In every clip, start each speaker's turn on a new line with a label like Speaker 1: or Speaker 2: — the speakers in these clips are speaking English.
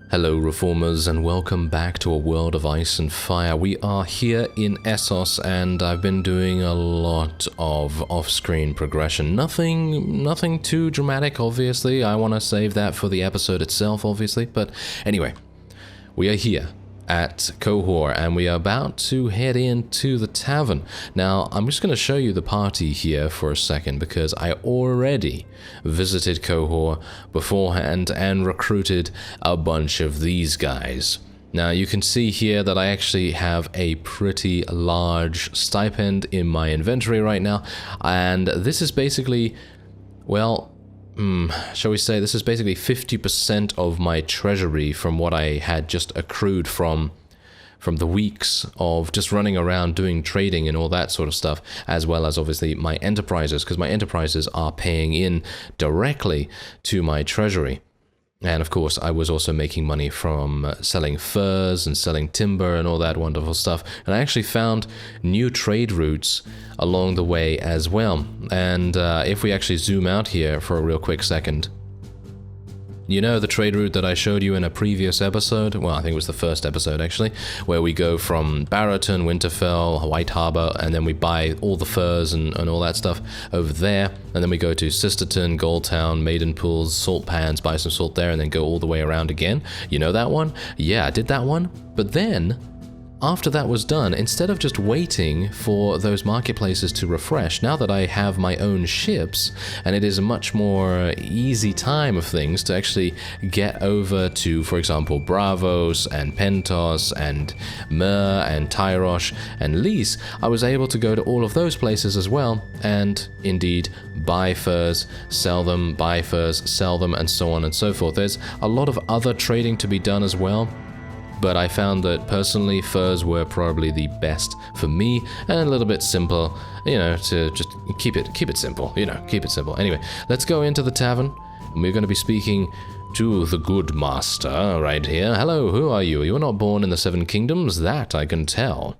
Speaker 1: Hello reformers and welcome back to a world of ice and fire. We are here in Essos and I've been doing a lot of off-screen progression. Nothing too dramatic, obviously. I want to save that for the episode itself, obviously. But anyway, we are here at Qohor and we are about to head into the tavern. Now, I'm just going to show you the party here for a second because I already visited Qohor beforehand and recruited a bunch of these guys. Now, you can see here that I actually have a pretty large stipend in my inventory right now, and this is basically, well, shall we say, this is basically 50% of my treasury from what I had just accrued from the weeks of just running around doing trading and all that sort of stuff, as well as obviously my enterprises, because my enterprises are paying in directly to my treasury. And of course, I was also making money from selling furs and selling timber and all that wonderful stuff. And I actually found new trade routes along the way as well. And if we actually zoom out here for a real quick second, you know the trade route that I showed you in a previous episode? Well, I think it was the first episode actually, where we go from Barrowton, Winterfell, White Harbor, and then we buy all the furs and all that stuff over there. And then we go to Sisterton, Goldtown, Maidenpools, Salt Pans, buy some salt there, and then go all the way around again. You know that one? Yeah, I did that one. But then, after that was done, instead of just waiting for those marketplaces to refresh, now that I have my own ships, and it is a much more easy time of things to actually get over to, for example, Bravos and Pentos and Mer and Tyrosh and Lys, I was able to go to all of those places as well, and indeed buy furs, sell them, buy furs, sell them, and so on and so forth. There's a lot of other trading to be done as well, but I found that personally furs were probably the best for me and a little bit simple, you know, to just keep it simple, you know, keep it simple. Anyway, let's go into the tavern and we're going to be speaking to the good master right here. Hello, who are you? You are not born in the Seven Kingdoms, that I can tell.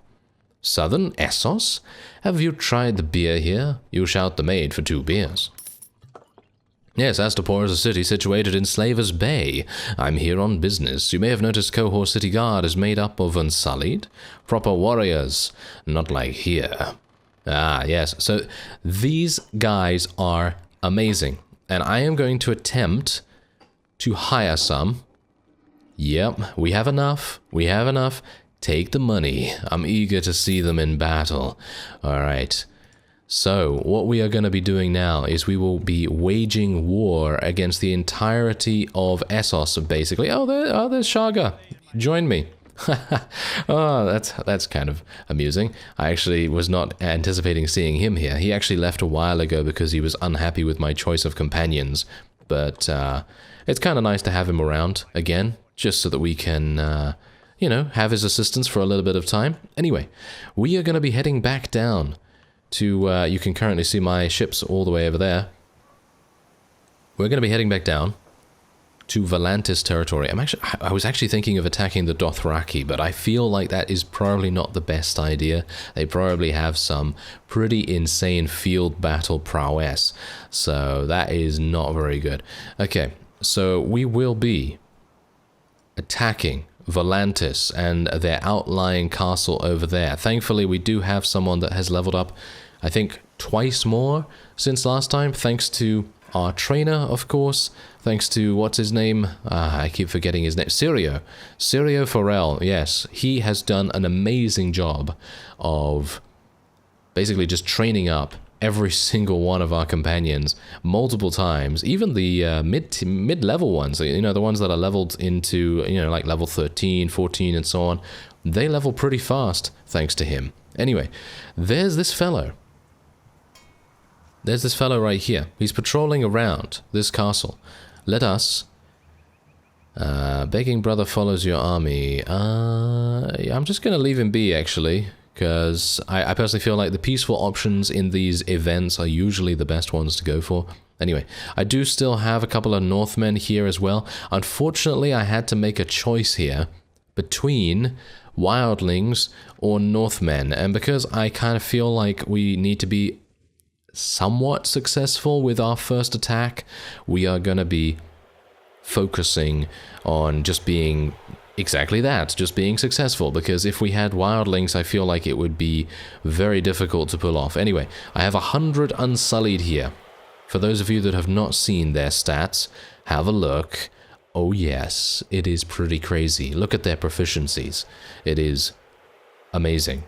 Speaker 1: Southern Essos? Have you tried the beer here? You shout the maid for 2 beers. Yes, Astapor is a city situated in Slaver's Bay. I'm here on business. You may have noticed Qohor City Guard is made up of Unsullied, proper warriors, not like here. Ah, yes, so these guys are amazing, and I am going to attempt to hire some. Yep, we have enough, Take the money. I'm eager to see them in battle. Alright. So, what we are going to be doing now is we will be waging war against the entirety of Essos, basically. Oh, there's Shaga. Join me. Oh, that's kind of amusing. I actually was not anticipating seeing him here. He actually left a while ago because he was unhappy with my choice of companions. But it's kind of nice to have him around again, just so that we can, you know, have his assistance for a little bit of time. Anyway, we are going to be heading back down to, you can currently see my ships all the way over there. We're going to be heading back down to Volantis territory. I was actually thinking of attacking the Dothraki, but I feel like that is probably not the best idea. They probably have some pretty insane field battle prowess, so that is not very good. Okay, so we will be attacking Volantis and their outlying castle over there. Thankfully, we do have someone that has leveled up, I think, twice more since last time, thanks to our trainer, of course, thanks to, what's his name? I keep forgetting his name. Syrio Forel, yes. He has done an amazing job of basically just training up every single one of our companions multiple times, even the mid-level ones, you know, the ones that are leveled into, you know, like level 13, 14, and so on. They level pretty fast, thanks to him. Anyway, there's this fellow. There's this fellow right here. He's patrolling around this castle. Let us... begging brother follows your army. I'm just going to leave him be, actually, because I personally feel like the peaceful options in these events are usually the best ones to go for. Anyway, I do still have a couple of Northmen here as well. Unfortunately, I had to make a choice here between wildlings or Northmen, and because I kind of feel like we need to be somewhat successful with our first attack, we are going to be focusing on just being exactly that, just being successful, because if we had wildlings, I feel like it would be very difficult to pull off. Anyway, I have 100 Unsullied here. For those of you that have not seen their stats, have a look. Oh yes, it is pretty crazy. Look at their proficiencies. It is amazing.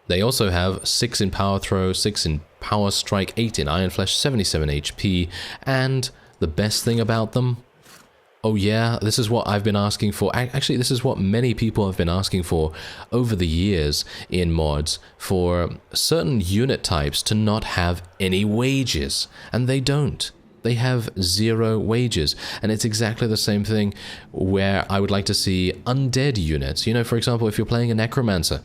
Speaker 1: They also have 6 in power throw, 6 in power strike, 8 in iron flesh, 77 HP, and the best thing about them, oh yeah, this is what I've been asking for. Actually, this is what many people have been asking for over the years in mods, for certain unit types to not have any wages, and they don't. They have 0 wages, and it's exactly the same thing where I would like to see undead units. You know, for example, if you're playing a necromancer,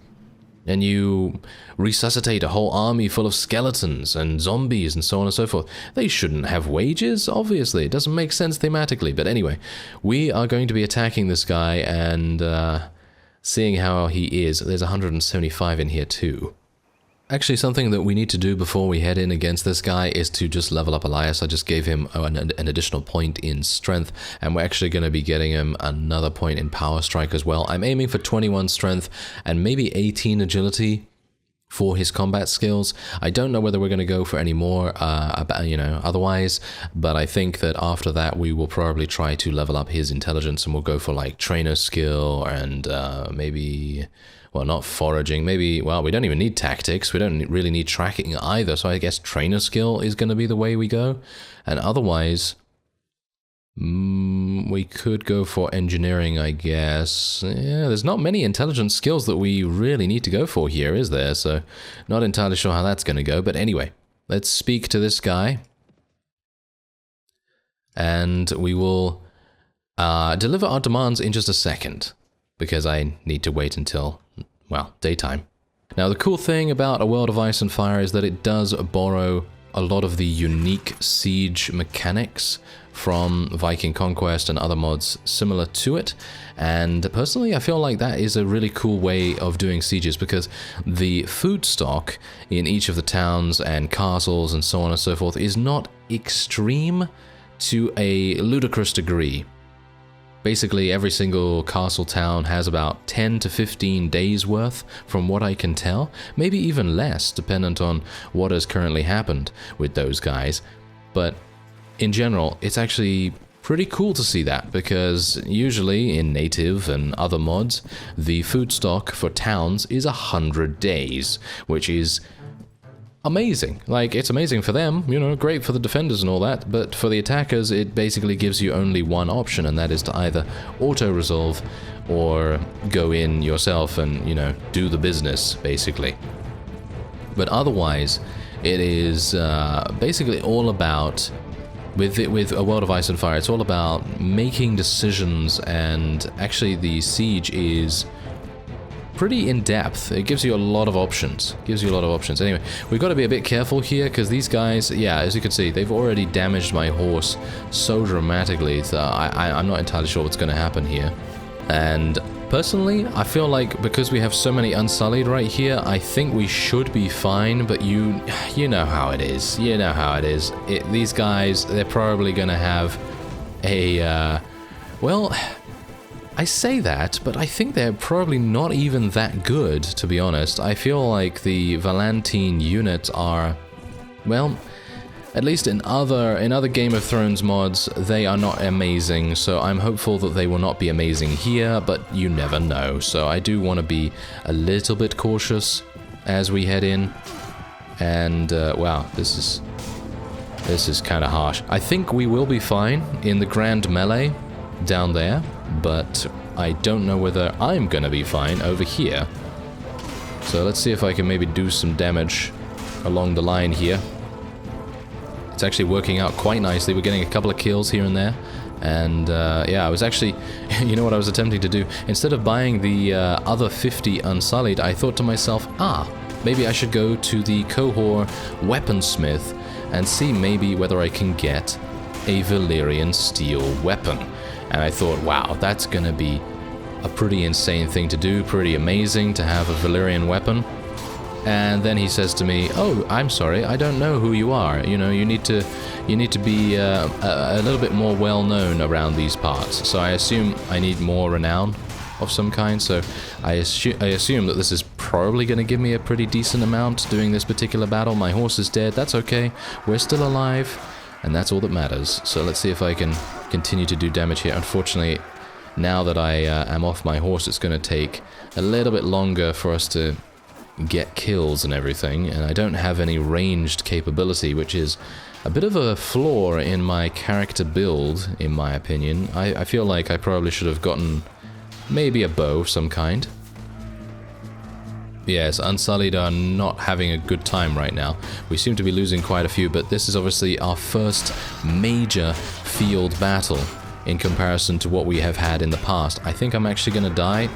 Speaker 1: and you resuscitate a whole army full of skeletons and zombies and so on and so forth. They shouldn't have wages, obviously. It doesn't make sense thematically. But anyway, we are going to be attacking this guy and seeing how he is. There's 175 in here too. Actually, something that we need to do before we head in against this guy is to just level up Elias. I just gave him an additional point in strength, and we're actually going to be getting him another point in power strike as well. I'm aiming for 21 strength and maybe 18 agility for his combat skills. I don't know whether we're going to go for any more, otherwise, but I think that after that we will probably try to level up his intelligence, and we'll go for like trainer skill and maybe... well, not foraging, maybe, well, we don't even need tactics, we don't really need tracking either, so I guess trainer skill is going to be the way we go, and otherwise, we could go for engineering, I guess. Yeah, there's not many intelligence skills that we really need to go for here, is there? So, not entirely sure how that's going to go, but anyway, let's speak to this guy, and we will deliver our demands in just a second, because I need to wait until, well, daytime. Now, the cool thing about A World of Ice and Fire is that it does borrow a lot of the unique siege mechanics from Viking Conquest and other mods similar to it, and personally I feel like that is a really cool way of doing sieges, because the food stock in each of the towns and castles and so on and so forth is not extreme to a ludicrous degree. Basically, every single castle town has about 10 to 15 days worth, from what I can tell. Maybe even less, dependent on what has currently happened with those guys. But in general, it's actually pretty cool to see that, because usually in native and other mods, the food stock for towns is 100 days, which is amazing. Like, it's amazing for them, you know, great for the defenders and all that, but for the attackers, it basically gives you only one option, and that is to either auto-resolve or go in yourself and, you know, do the business, basically. But otherwise, it is basically all about, with A World of Ice and Fire, it's all about making decisions, and actually the siege is pretty in-depth. It gives you a lot of options. Anyway, we've got to be a bit careful here, because these guys, yeah, as you can see, they've already damaged my horse so dramatically that I'm not entirely sure what's going to happen here. And personally, I feel like because we have so many Unsullied right here, I think we should be fine, but you know how it is. These guys, they're probably going to have a, well... I say that, but I think they're probably not even that good, to be honest. I feel like the Valentine units are, well, at least in other Game of Thrones mods, they are not amazing, so I'm hopeful that they will not be amazing here, but you never know. So I do want to be a little bit cautious as we head in, and wow, this is kind of harsh. I think we will be fine in the Grand Melee down there, but I don't know whether I'm gonna be fine over here. So let's see if I can maybe do some damage along the line here. It's actually working out quite nicely. We're getting a couple of kills here and there. And yeah, I was actually, you know what I was attempting to do? Instead of buying the other 50 Unsullied, I thought to myself, maybe I should go to the Qohor weaponsmith and see maybe whether I can get a Valyrian steel weapon. And I thought, wow, that's gonna be a pretty insane thing to do, pretty amazing to have a Valyrian weapon. And then he says to me, "Oh, I'm sorry, I don't know who you are. You know, you need to be a little bit more well known around these parts." So I assume I need more renown of some kind. So I assume that this is probably going to give me a pretty decent amount doing this particular battle. My horse is dead. That's okay. We're still alive, and that's all that matters. So let's see if I can continue to do damage here. Unfortunately, now that I am off my horse, it's going to take a little bit longer for us to get kills and everything, and I don't have any ranged capability, which is a bit of a flaw in my character build, in my opinion. I feel like I probably should have gotten maybe a bow of some kind. Yes, Unsullied are not having a good time right now. We seem to be losing quite a few, but this is obviously our first major field battle in comparison to what we have had in the past. I think I'm actually going to die.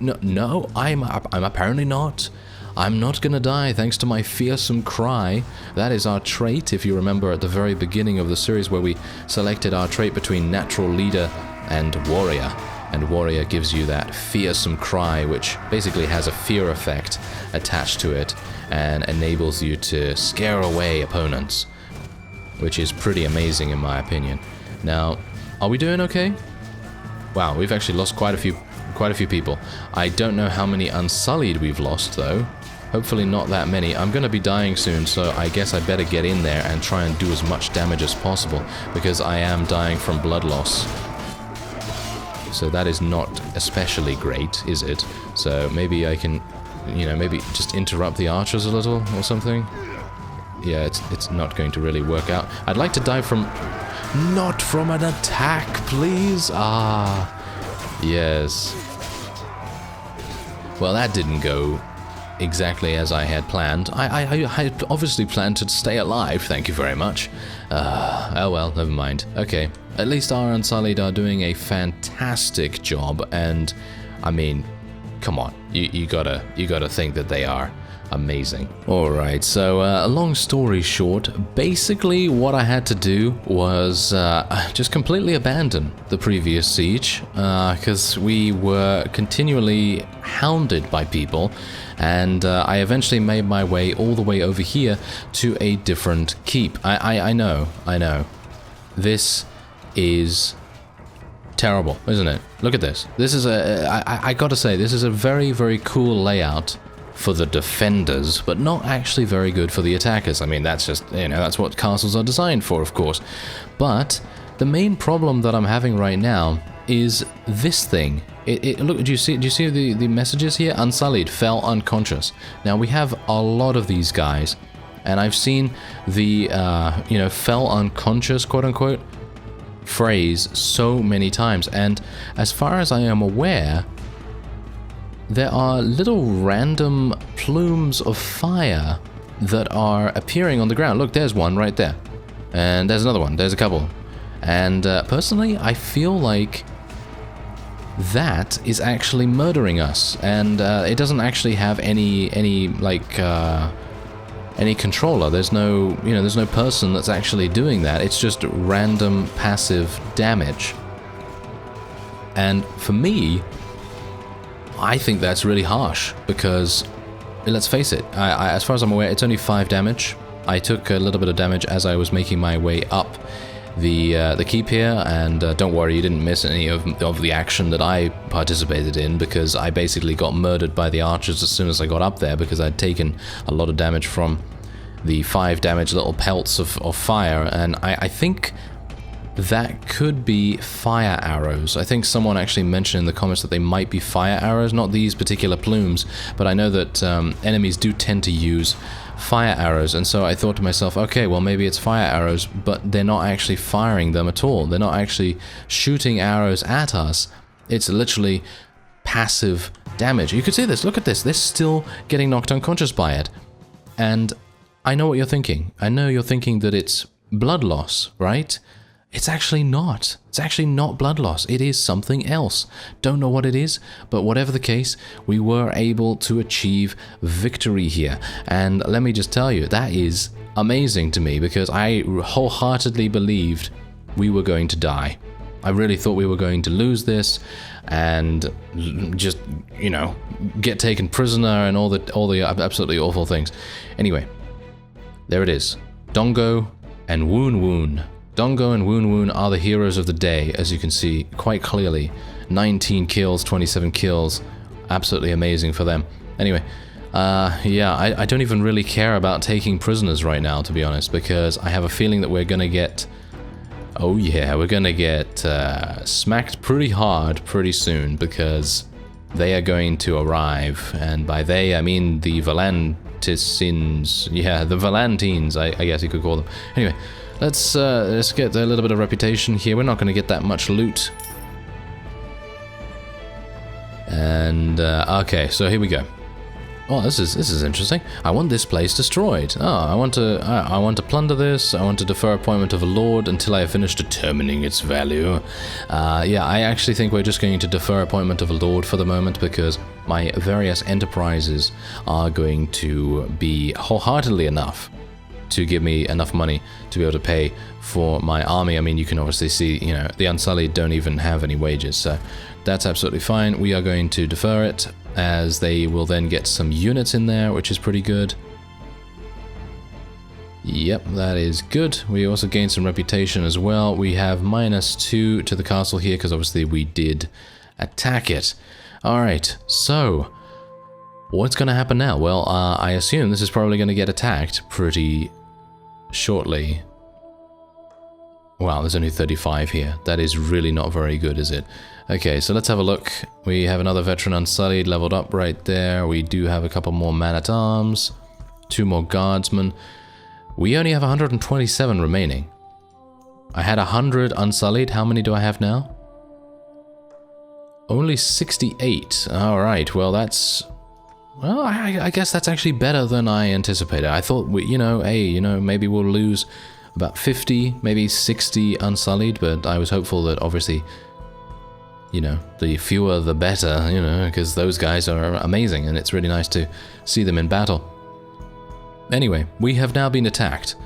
Speaker 1: No, I'm apparently not. I'm not gonna die thanks to my fearsome cry. That is our trait, if you remember at the very beginning of the series where we selected our trait between natural leader and warrior. And warrior gives you that fearsome cry, which basically has a fear effect attached to it and enables you to scare away opponents, which is pretty amazing in my opinion. Now, are we doing okay? Wow, we've actually lost quite a few people. I don't know how many Unsullied we've lost, though. Hopefully not that many. I'm going to be dying soon, so I guess I better get in there and try and do as much damage as possible, because I am dying from blood loss. So that is not especially great, is it? So maybe I can, you know, maybe just interrupt the archers a little or something. Yeah, it's not going to really work out. I'd like to die from... Not from an attack, please! Ah... Yes. Well, that didn't go exactly as I had planned. I had obviously planned to stay alive, thank you very much. Oh well, never mind. Okay, at least our Unsullied are doing a fantastic job, and I mean, come on, you gotta think that they are amazing. Alright, so long story short, basically what I had to do was just completely abandon the previous siege, because we were continually hounded by people, and I eventually made my way all the way over here to a different keep. I know. This is terrible, isn't it? Look at this. This is I gotta say, this is a very, very cool layout for the defenders, but not actually very good for the attackers. I mean, that's just, you know, that's what castles are designed for, of course. But the main problem that I'm having right now is this thing. Look, do you see the messages here? Unsullied fell unconscious. Now we have a lot of these guys, and I've seen the you know, fell unconscious, quote unquote, phrase so many times, and as far as I am aware, there are little random plumes of fire that are appearing on the ground. Look, there's one right there. And there's another one. There's a couple. And personally, I feel like that is actually murdering us. And it doesn't actually have any controller. There's no, you know, there's no person that's actually doing that. It's just random passive damage. And for me, I think that's really harsh, because, let's face it, as far as I'm aware, it's only 5 damage. I took a little bit of damage as I was making my way up the keep here, and don't worry, you didn't miss any of the action that I participated in, because I basically got murdered by the archers as soon as I got up there, because I'd taken a lot of damage from the 5 damage little pelts of fire, and I think that could be fire arrows. I think someone actually mentioned in the comments that they might be fire arrows, not these particular plumes, but I know that enemies do tend to use fire arrows, and so I thought to myself, okay, well maybe it's fire arrows, but they're not actually firing them at all. They're not actually shooting arrows at us. It's literally passive damage. You can see this, look at this, they're still getting knocked unconscious by it. And I know what you're thinking. I know you're thinking that it's blood loss, right? It's actually not. It's actually not blood loss. It is something else. Don't know what it is, but whatever the case, we were able to achieve victory here. And let me just tell you, that is amazing to me, because I wholeheartedly believed we were going to die. I really thought we were going to lose this and just, you know, get taken prisoner and all the absolutely awful things. Anyway, there it is. Dongo and Woon Woon. Dongo and Woon Woon are the heroes of the day, as you can see quite clearly. 19 kills, 27 kills. Absolutely amazing for them. Anyway, yeah, I don't even really care about taking prisoners right now, to be honest, because I have a feeling that we're gonna get... Oh yeah, we're gonna get smacked pretty hard pretty soon, because they are going to arrive, and by they I mean the Valantisins. Yeah, the Valantines, I guess you could call them. Anyway, let's get a little bit of reputation here. We're not gonna get that much loot. And okay, so here we go. Oh, this is interesting. I want this place destroyed. Oh, I want to plunder this. I want to defer appointment of a lord until I have finished determining its value. Yeah, I actually think we're just going to defer appointment of a lord for the moment, because my various enterprises are going to be wholeheartedly enough to give me enough money to be able to pay for my army. I mean, you can obviously see, you know, the Unsullied don't even have any wages, so that's absolutely fine. We are going to defer it, as they will then get some units in there, which is pretty good. Yep, that is good. We also gain some reputation as well. We have -2 to the castle here, because obviously we did attack it. Alright, so what's going to happen now? Well, I assume this is probably going to get attacked pretty shortly. Wow, there's only 35 here. That is really not very good, is it? Okay, so let's have a look. We have another veteran Unsullied leveled up right there. We do have a couple more man-at-arms, 2 more guardsmen. We only have 127 remaining. I had 100 Unsullied. How many do I have now? Only 68. Alright, well that's... Well, I guess that's actually better than I anticipated. I thought, you know, hey, you know, maybe we'll lose about 50, maybe 60 Unsullied, but I was hopeful that obviously, you know, the fewer the better, you know, because those guys are amazing and it's really nice to see them in battle. Anyway, we have now been attacked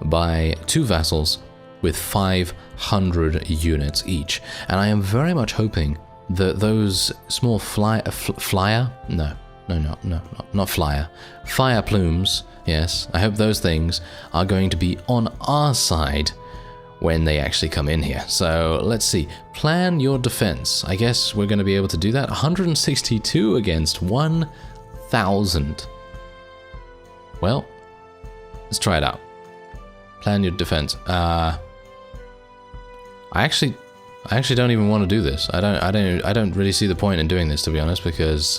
Speaker 1: by 2 vassals with 500 units each, and I am very much hoping that those small fire plumes, yes, I hope those things are going to be on our side when they actually come in here. So let's see, plan your defense. I guess we're going to be able to do that. 162 against 1,000. Well, let's try it out. Plan your defense. I actually don't even want to do this. I don't really see the point in doing this, to be honest, because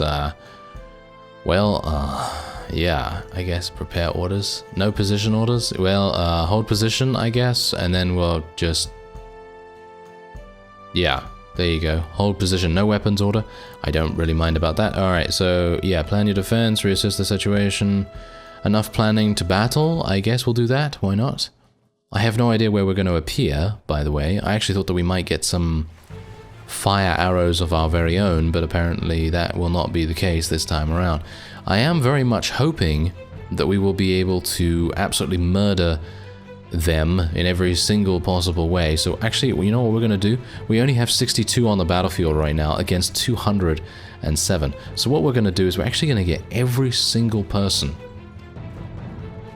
Speaker 1: yeah, I guess prepare orders. No position orders. Well, hold position, I guess, and then we'll just... Yeah, there you go. Hold position, no weapons order. I don't really mind about that. Alright, so yeah, plan your defense, reassess the situation. Enough planning to battle, I guess we'll do that. Why not? I have no idea where we're going to appear, by the way. I actually thought that we might get some fire arrows of our very own, but apparently that will not be the case this time around. I am very much hoping that we will be able to absolutely murder them in every single possible way. So actually, you know what we're going to do? We only have 62 on the battlefield right now against 207. So what we're going to do is we're actually going to get every single person.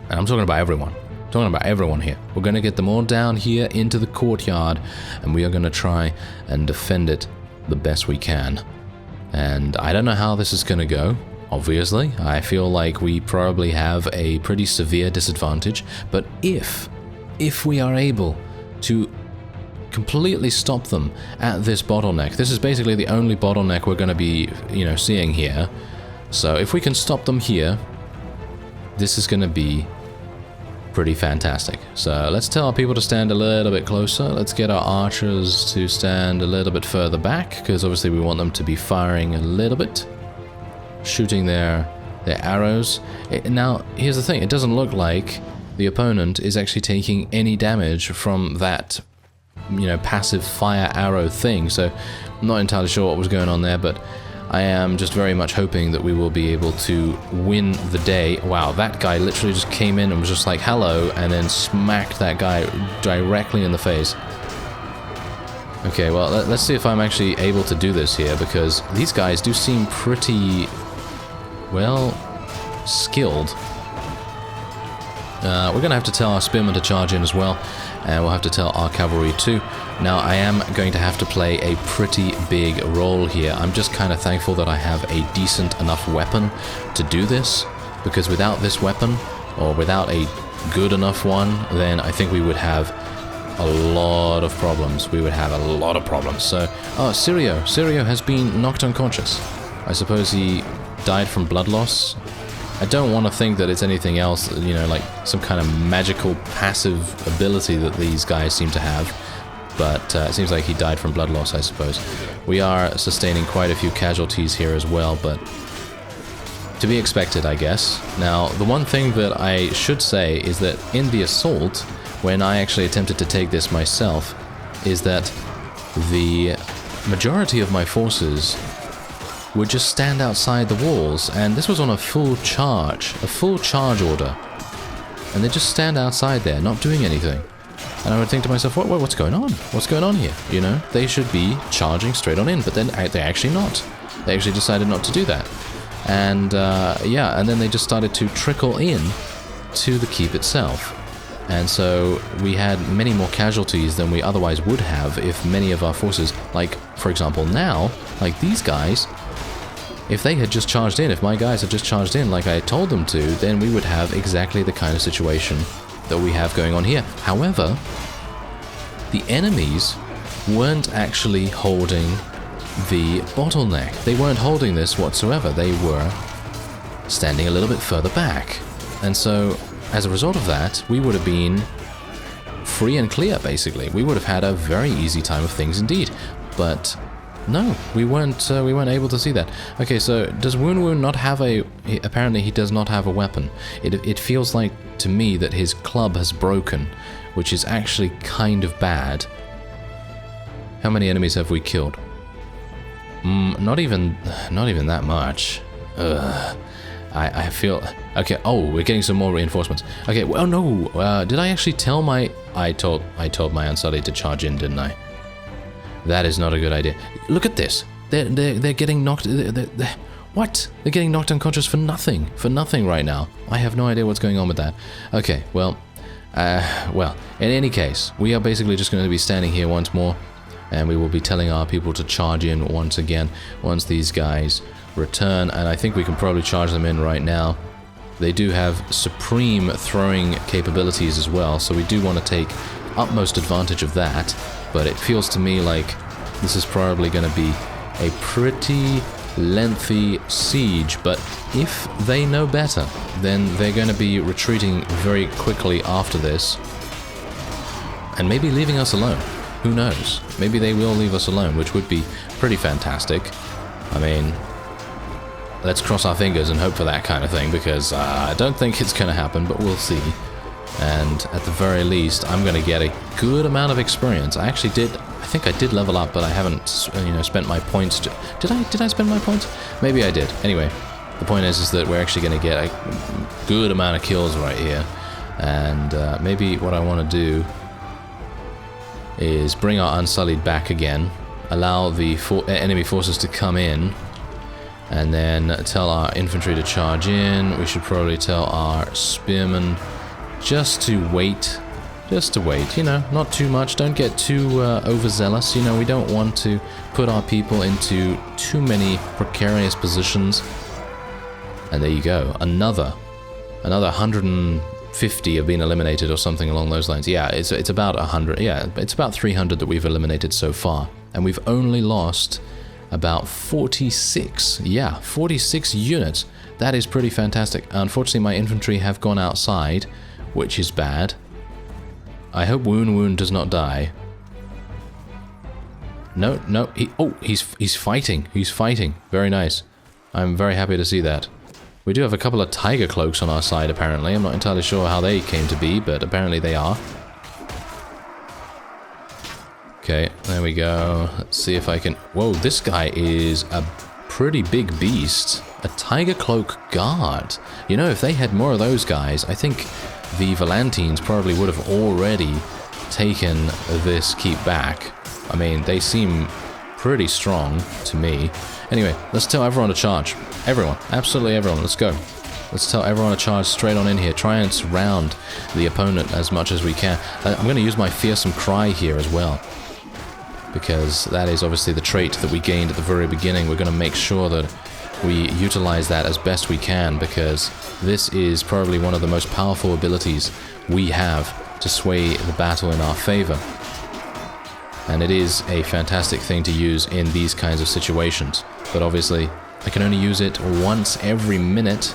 Speaker 1: And I'm talking about everyone. Talking about everyone here. We're going to get them all down here into the courtyard, and we are going to try and defend it the best we can. And I don't know how this is going to go. Obviously, I feel like we probably have a pretty severe disadvantage, but if we are able to completely stop them at this bottleneck, this is basically the only bottleneck we're going to be, you know, seeing here. So if we can stop them here, this is going to be pretty fantastic. So let's tell our people to stand a little bit closer. Let's get our archers to stand a little bit further back, because obviously we want them to be firing a little bit, shooting their arrows. Now, here's the thing. It doesn't look like the opponent is actually taking any damage from that, you know, passive fire arrow thing. So I'm not entirely sure what was going on there, but I am just very much hoping that we will be able to win the day. Wow, that guy literally just came in and was just like, hello, and then smacked that guy directly in the face. Okay, well, let's see if I'm actually able to do this here, because these guys do seem pretty, well, skilled. We're going to have to tell our spearmen to charge in as well, and we'll have to tell our cavalry too. Now, I am going to have to play a pretty big role here. I'm just kind of thankful that I have a decent enough weapon to do this, because without this weapon, or without a good enough one, then I think we would have a lot of problems. We would have a lot of problems. So, oh, Sirio has been knocked unconscious. I suppose he died from blood loss. I don't want to think that it's anything else, you know, like some kind of magical passive ability that these guys seem to have. But it seems like he died from blood loss, I suppose. We are sustaining quite a few casualties here as well, but to be expected, I guess. Now, the one thing that I should say is that in the assault, when I actually attempted to take this myself, is that the majority of my forces would just stand outside the walls, and this was on a full charge order, and they just stand outside there, not doing anything. And I would think to myself, what's going on? What's going on here? You know, they should be charging straight on in, but then they're actually not. They actually decided not to do that. And yeah, and then they just started to trickle in to the keep itself. And so we had many more casualties than we otherwise would have if many of our forces, like, for example, now, like these guys, if they had just charged in, if my guys had just charged in like I told them to, then we would have exactly the kind of situation that we have going on here. However, the enemies weren't actually holding the bottleneck. They weren't holding this whatsoever. They were standing a little bit further back. And so, as a result of that, we would have been free and clear, basically. We would have had a very easy time of things indeed. But no, we weren't able to see that. Okay, so does Woon not have a... Apparently he does not have a weapon. It feels like to me that his club has broken, which is actually kind of bad. How many enemies have we killed? Not even that much. I feel... Okay, oh, we're getting some more reinforcements. Okay, well, no, did I actually tell my... I told my Unsullied to charge in, didn't I? That is not a good idea. Look at this. They're getting knocked... What? They're getting knocked unconscious for nothing. For nothing right now. I have no idea what's going on with that. Okay, well, in any case, we are basically just going to be standing here once more, and we will be telling our people to charge in once again once these guys return, and I think we can probably charge them in right now. They do have supreme throwing capabilities as well, so we do want to take utmost advantage of that, but it feels to me like this is probably going to be a pretty lengthy siege, but if they know better, then they're going to be retreating very quickly after this, and maybe leaving us alone. Who knows? Maybe they will leave us alone, which would be pretty fantastic. I mean, let's cross our fingers and hope for that kind of thing, because I don't think it's going to happen, but we'll see. And at the very least, I'm going to get a good amount of experience. I think I did level up, but I haven't, spent my points. Did I spend my points? Maybe I did. Anyway, the point is that we're actually going to get a good amount of kills right here. And maybe what I want to do is bring our Unsullied back again, allow the enemy forces to come in, and then tell our infantry to charge in. We should probably tell our spearmen just to wait, not too much. Don't get too overzealous, we don't want to put our people into too many precarious positions. And there you go, another 150 have been eliminated or something along those lines. Yeah, it's about 100. Yeah, it's about 300 that we've eliminated so far, and we've only lost about 46. Yeah, 46 units. That is pretty fantastic. Unfortunately, my infantry have gone outside, which is bad. I hope Woon does not die. No, he's fighting. He's fighting. Very nice. I'm very happy to see that. We do have a couple of tiger cloaks on our side, apparently. I'm not entirely sure how they came to be, but apparently they are. Okay, there we go. Let's see if I can... Whoa, this guy is a pretty big beast. A tiger cloak guard. If they had more of those guys, I think the Valentines probably would have already taken this keep back. I mean, they seem pretty strong to me. Anyway, let's tell everyone to charge. Everyone. Absolutely everyone. Let's go. Let's tell everyone to charge straight on in here. Try and surround the opponent as much as we can. I'm going to use my fearsome cry here as well, because that is obviously the trait that we gained at the very beginning. We're going to make sure that we utilize that as best we can, because this is probably one of the most powerful abilities we have to sway the battle in our favor. And it is a fantastic thing to use in these kinds of situations. But obviously, I can only use it once every minute,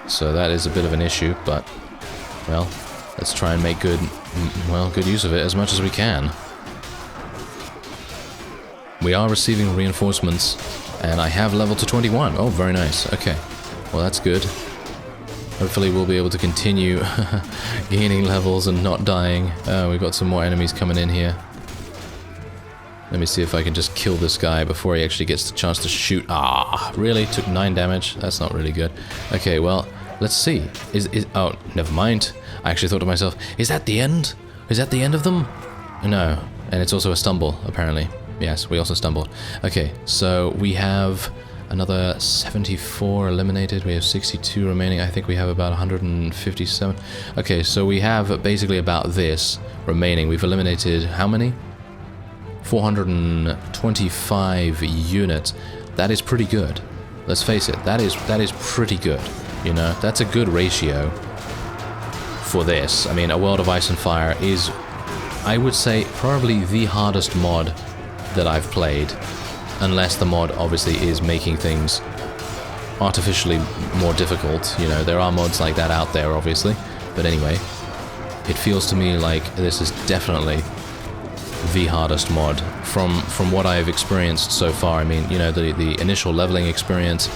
Speaker 1: so that is a bit of an issue, but, well, let's try and make good use of it as much as we can. We are receiving reinforcements, and I have leveled to 21. Oh, very nice. Okay. Well, that's good. Hopefully we'll be able to continue gaining levels and not dying. We've got some more enemies coming in here. Let me see if I can just kill this guy before he actually gets the chance to shoot. Ah, really? Took 9 damage? That's not really good. Okay, well, let's see. Oh, never mind. I actually thought to myself, is that the end? Is that the end of them? No. And it's also a stumble, apparently. Yes, we also stumbled. Okay, so we have another 74 eliminated. We have 62 remaining. I think we have about 157. Okay, so we have basically about this remaining. We've eliminated how many? 425 units. That is pretty good. Let's face it, that is pretty good. You know, that's a good ratio for this. I mean, A World of Ice and Fire is, I would say, probably the hardest mod that I've played, unless the mod obviously is making things artificially more difficult. You know, there are mods like that out there, obviously. But anyway, it feels to me like this is definitely the hardest mod from what I've experienced so far. I mean, you know, the initial leveling experience,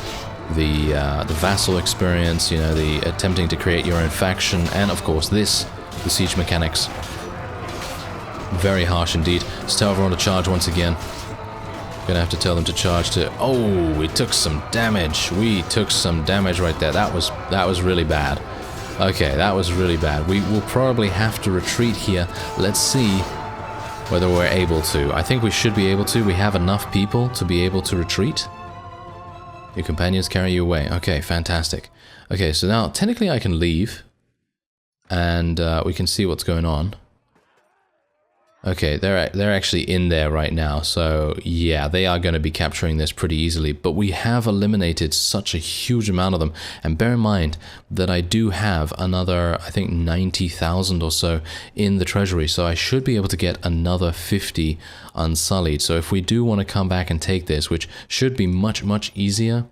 Speaker 1: the vassal experience, you know, the attempting to create your own faction, and of course the siege mechanics. Very harsh indeed. Let's tell everyone to charge once again. Gonna have to tell them to charge to... Oh, we took some damage. We took some damage right there. That was really bad. Okay, that was really bad. We will probably have to retreat here. Let's see whether we're able to. I think we should be able to. We have enough people to be able to retreat. Your companions carry you away. Okay, fantastic. Okay, so now technically I can leave, and we can see what's going on. Okay, they're actually in there right now, so yeah, they are going to be capturing this pretty easily, but we have eliminated such a huge amount of them, and bear in mind that I do have another, I think, 90,000 or so in the treasury, so I should be able to get another 50 Unsullied. So if we do want to come back and take this, which should be much, much easier,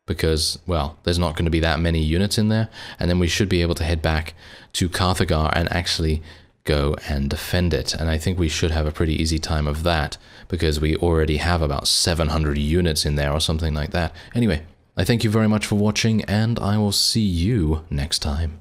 Speaker 1: because, well, there's not going to be that many units in there, and then we should be able to head back to Carthagar and actually go and defend it. And I think we should have a pretty easy time of that, because we already have about 700 units in there or something like that. Anyway, I thank you very much for watching, and I will see you next time.